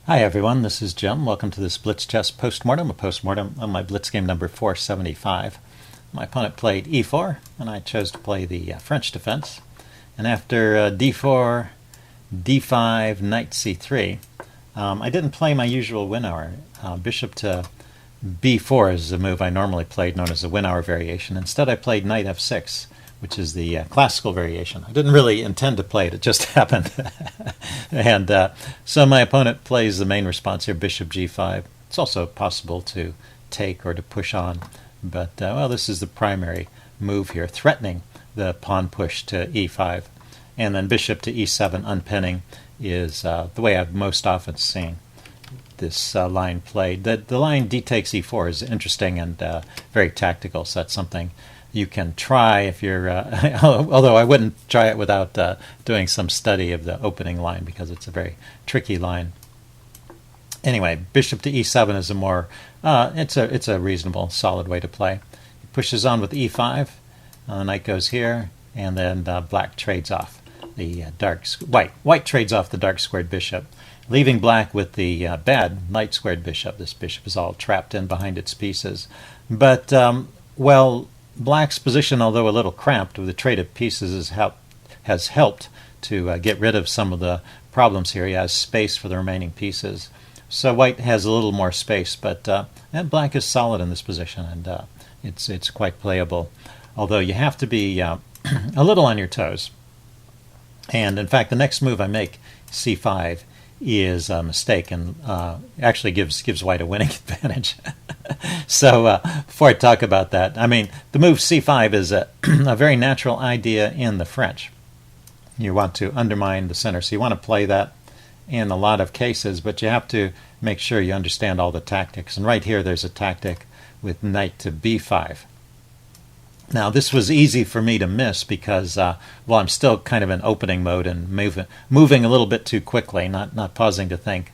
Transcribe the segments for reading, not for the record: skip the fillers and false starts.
Hi everyone, this is Jim. Welcome to this Blitz chess postmortem, a postmortem on my Blitz game number 475. My opponent played e4, and I chose to play the French defense. And after d4, d5, knight c3, I didn't play my usual win hour. Bishop to b4 is a move I normally played, known as the win hour variation. Instead, I played knight f6, which is the classical variation. I didn't really intend to play it, it just happened. And so my opponent plays the main response here, bishop g5. It's also possible to take or to push on, but well, this is the primary move here, threatening the pawn push to e5. And then bishop to e7 unpinning is the way I've most often seen this line played. The line d takes e4 is interesting and very tactical, so that's something you can try if you're, although I wouldn't try it without doing some study of the opening line because it's a very tricky line. Anyway, bishop to e7 is a more, it's a reasonable, solid way to play. He pushes on with e5, knight goes here, and then black trades off the white trades off the dark squared bishop, leaving black with the bad light squared bishop. This bishop is all trapped in behind its pieces. But, well, black's position, although a little cramped with the trade of pieces, has helped to get rid of some of the problems here. He has space for the remaining pieces. So white has a little more space, but and black is solid in this position, and it's quite playable. Although you have to be a little on your toes. And in fact, the next move I make, c5, is a mistake and actually gives white a winning advantage. So before I talk about that, I mean, the move c5 is a very natural idea in the French. You want to undermine the center, so you want to play that in a lot of cases, but you have to make sure you understand all the tactics. And right here there's a tactic with knight to b5. Now, this was easy for me to miss because, well, I'm still kind of in opening mode and moving a little bit too quickly, not pausing to think.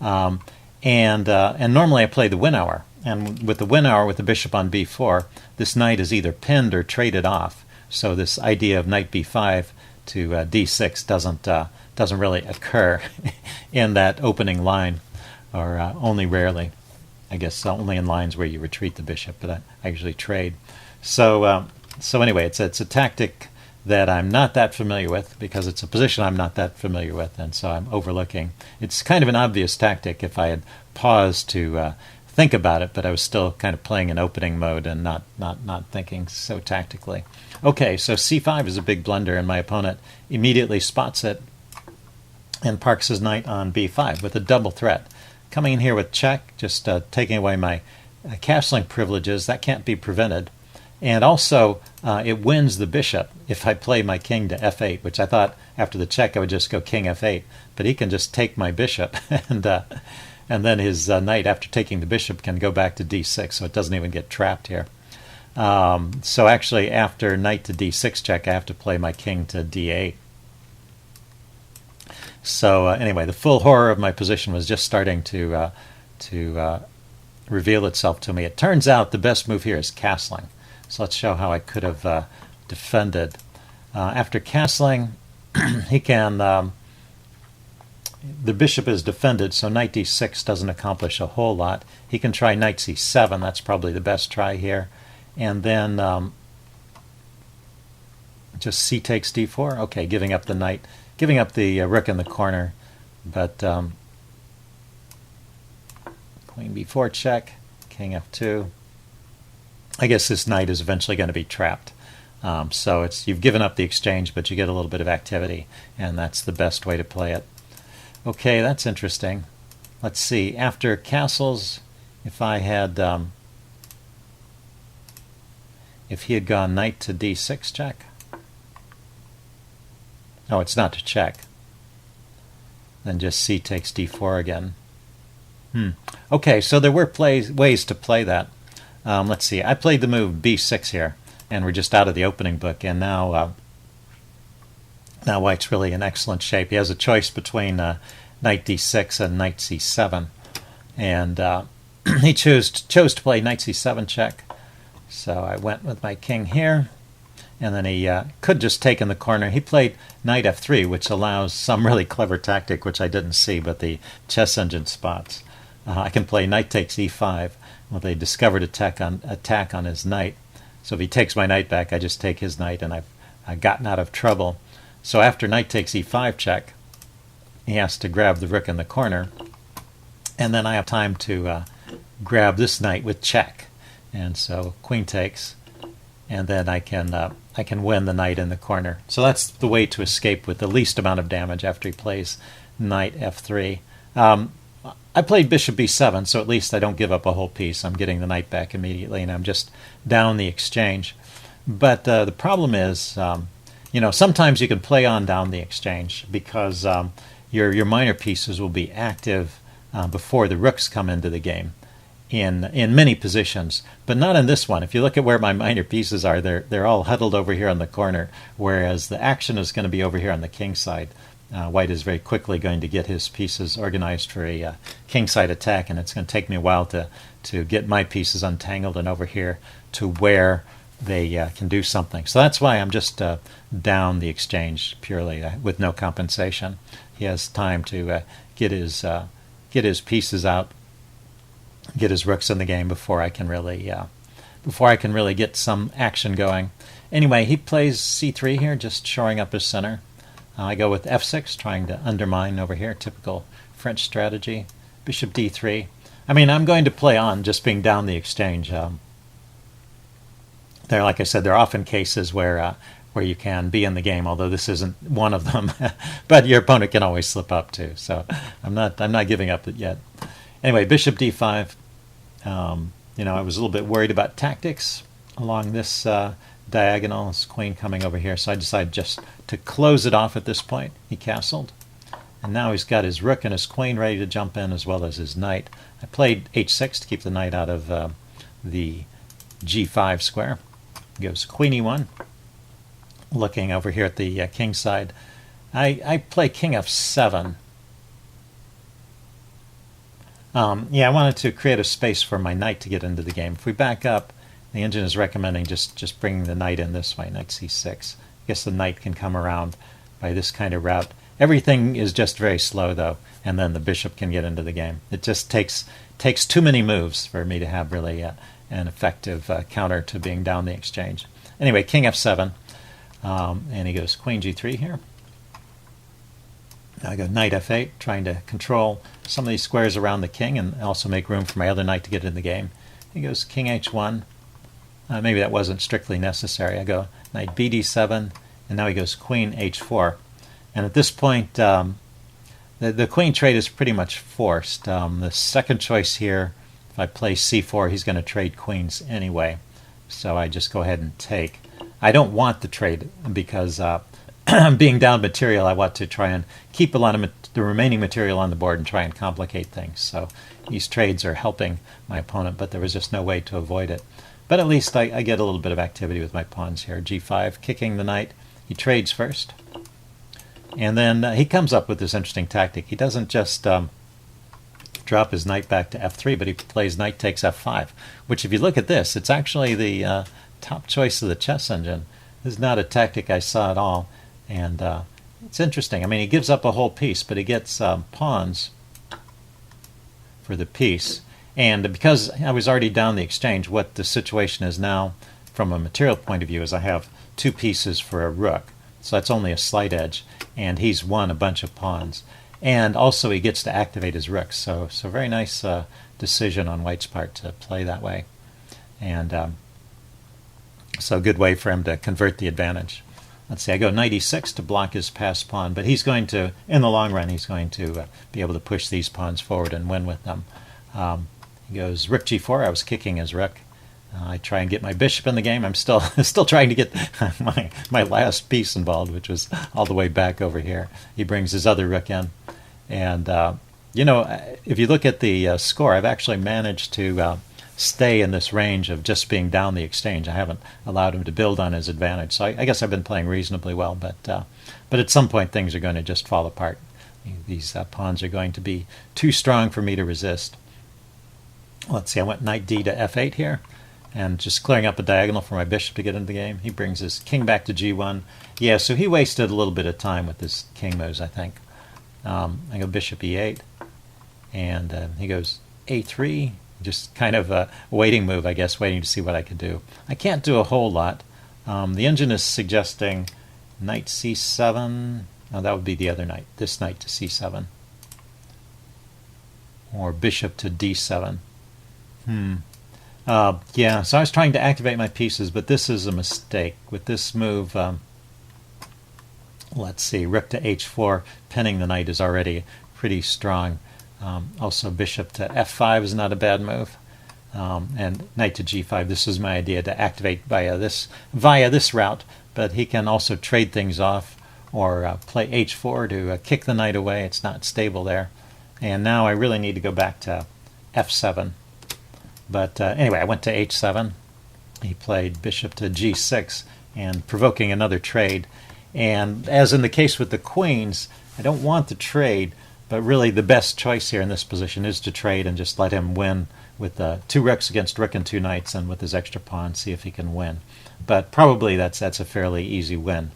And normally I play the win hour. And with the win hour, with the bishop on b4, this knight is either pinned or traded off. So this idea of knight b5 to d6 doesn't really occur in that opening line, or only rarely. I guess only in lines where you retreat the bishop, but I usually trade. So anyway, it's a tactic that I'm not that familiar with because it's a position I'm not that familiar with, and so I'm overlooking. It's kind of an obvious tactic if I had paused to think about it, but I was still kind of playing in opening mode and not thinking so tactically. Okay, so c5 is a big blunder, and my opponent immediately spots it and parks his knight on b5 with a double threat. Coming in here with check, just taking away my castling privileges. That can't be prevented. And also, it wins the bishop if I play my king to f8, which I thought after the check I would just go king f8. But he can just take my bishop, and then his knight, after taking the bishop, can go back to d6, so it doesn't even get trapped here. So actually, after knight to d6 check, I have to play my king to d8. So anyway, the full horror of my position was just starting to reveal itself to me. It turns out the best move here is castling. So let's show how I could have defended. After castling, he can. The bishop is defended, so knight d6 doesn't accomplish a whole lot. He can try knight c7. That's probably the best try here, and then just c takes d4. Okay, giving up the knight, giving up the rook in the corner, but queen b4 check, king f2. I guess this knight is eventually going to be trapped. So you've given up the exchange, but you get a little bit of activity, and that's the best way to play it. Okay, that's interesting. Let's see. After castles, if I had, if he had gone knight to d6 check. Oh, it's not to check. Then just c takes d4 again. Okay, so there were ways to play that. Let's see. I played the move b6 here, and we're just out of the opening book, and now white's really in excellent shape. He has a choice between knight d6 and knight c7, and he chose to play knight c7 check. So I went with my king here, and then he could just take in the corner. He played knight f3, which allows some really clever tactic, which I didn't see, but the chess engine spots. I can play knight takes e5 with a discovered attack on his knight. So if he takes my knight back, I just take his knight, and I've gotten out of trouble. So after knight takes e5 check, he has to grab the rook in the corner, and then I have time to grab this knight with check. And so queen takes, and then I can win the knight in the corner. So that's the way to escape with the least amount of damage after he plays knight f3. I played bishop b7, so at least I don't give up a whole piece. I'm getting the knight back immediately, and I'm just down the exchange. But the problem is, sometimes you can play on down the exchange because your minor pieces will be active before the rooks come into the game in many positions, but not in this one. If you look at where my minor pieces are, they're all huddled over here on the corner, whereas the action is going to be over here on the king side. White is very quickly going to get his pieces organized for a kingside attack, and it's going to take me a while to get my pieces untangled and over here to where they can do something. So that's why I'm just down the exchange purely with no compensation. He has time to get his pieces out, get his rooks in the game before I can really get some action going. Anyway, he plays c3 here, just shoring up his center. I go with f6, trying to undermine over here, typical French strategy. Bishop d3. I mean, I'm going to play on just being down the exchange. Like I said, there are often cases where you can be in the game, although this isn't one of them. But your opponent can always slip up too. So I'm not giving up yet. Anyway, bishop d5. I was a little bit worried about tactics along this diagonal. This queen coming over here, so I decided just to close it off at this point. He castled, and now he's got his rook and his queen ready to jump in, as well as his knight. I played h6 to keep the knight out of the g5 square. He goes queen e1. Looking over here at the king side, I play king f7. I wanted to create a space for my knight to get into the game. If we back up, the engine is recommending just bringing the knight in this way, knight c6. I guess the knight can come around by this kind of route. Everything is just very slow, though, and then the bishop can get into the game. It just takes too many moves for me to have really an effective counter to being down the exchange. Anyway, king f7, and he goes queen g3 here. Now I go knight f8, trying to control some of these squares around the king and also make room for my other knight to get in the game. He goes king h1. Maybe that wasn't strictly necessary. I go knight bd7, and now he goes queen h4. And at this point, the queen trade is pretty much forced. The second choice here, if I play c4, he's going to trade queens anyway. So I just go ahead and take. I don't want the trade because being down material, I want to try and keep a lot of the remaining material on the board and try and complicate things. So these trades are helping my opponent, but there was just no way to avoid it. But at least I get a little bit of activity with my pawns here. g5, kicking the knight. He trades first. And then he comes up with this interesting tactic. He doesn't just drop his knight back to f3, but he plays knight takes f5, which if you look at this, it's actually the top choice of the chess engine. This is not a tactic I saw at all. And it's interesting. I mean, he gives up a whole piece, but he gets pawns for the piece. And because I was already down the exchange, what the situation is now from a material point of view is I have two pieces for a rook. So that's only a slight edge, and he's won a bunch of pawns. And also he gets to activate his rooks. So very nice decision on White's part to play that way. And so good way for him to convert the advantage. Let's see, I go knight e6 to block his passed pawn, but he's going to, in the long run, he's going to be able to push these pawns forward and win with them. He goes rook g4. I was kicking his rook. I try and get my bishop in the game. I'm still trying to get my last piece involved, which was all the way back over here. He brings his other rook in. And, if you look at the score, I've actually managed to stay in this range of just being down the exchange. I haven't allowed him to build on his advantage. So I guess I've been playing reasonably well. But at some point, things are going to just fall apart. These pawns are going to be too strong for me to resist. Let's see, I went knight d to f8 here. and just clearing up a diagonal for my bishop to get into the game. He brings his king back to g1. Yeah, so he wasted a little bit of time with his king moves, I think. I go bishop e8, and he goes a3, just kind of a waiting move, I guess, waiting to see what I could do. I can't do a whole lot. The engine is suggesting knight c7. Oh, that would be the other knight. This knight to c7. Or bishop to d7. Yeah, so I was trying to activate my pieces, but this is a mistake. With this move, let's see, rook to h4, pinning the knight is already pretty strong. Also, bishop to f5 is not a bad move. And knight to g5, this is my idea to activate via this route, but he can also trade things off or play h4 to kick the knight away. It's not stable there. And now I really need to go back to f7. But anyway, I went to h7. He played bishop to g6, and provoking another trade. And as in the case with the queens, I don't want the trade, but really the best choice here in this position is to trade and just let him win with 2 rooks against rook and 2 knights, and with his extra pawn, see if he can win. But probably that's a fairly easy win.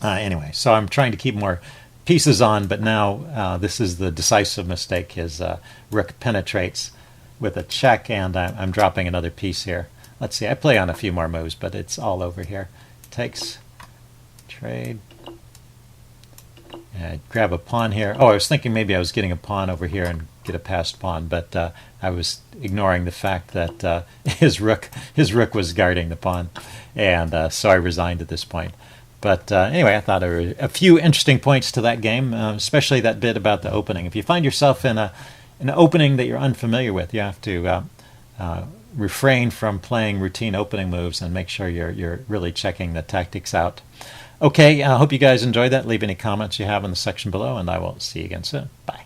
Anyway, so I'm trying to keep more pieces on, but now this is the decisive mistake. His rook penetrates with a check, and I'm dropping another piece here. Let's see, I play on a few more moves, but it's all over here. Takes, trade, grab a pawn here. Oh, I was thinking maybe I was getting a pawn over here and get a passed pawn, but I was ignoring the fact that his rook was guarding the pawn, and so I resigned at this point. But anyway, I thought there were a few interesting points to that game, especially that bit about the opening. If you find yourself in an opening that you're unfamiliar with, you have to refrain from playing routine opening moves and make sure you're really checking the tactics out. Okay, I hope you guys enjoyed that. Leave any comments you have in the section below, and I will see you again soon. Bye.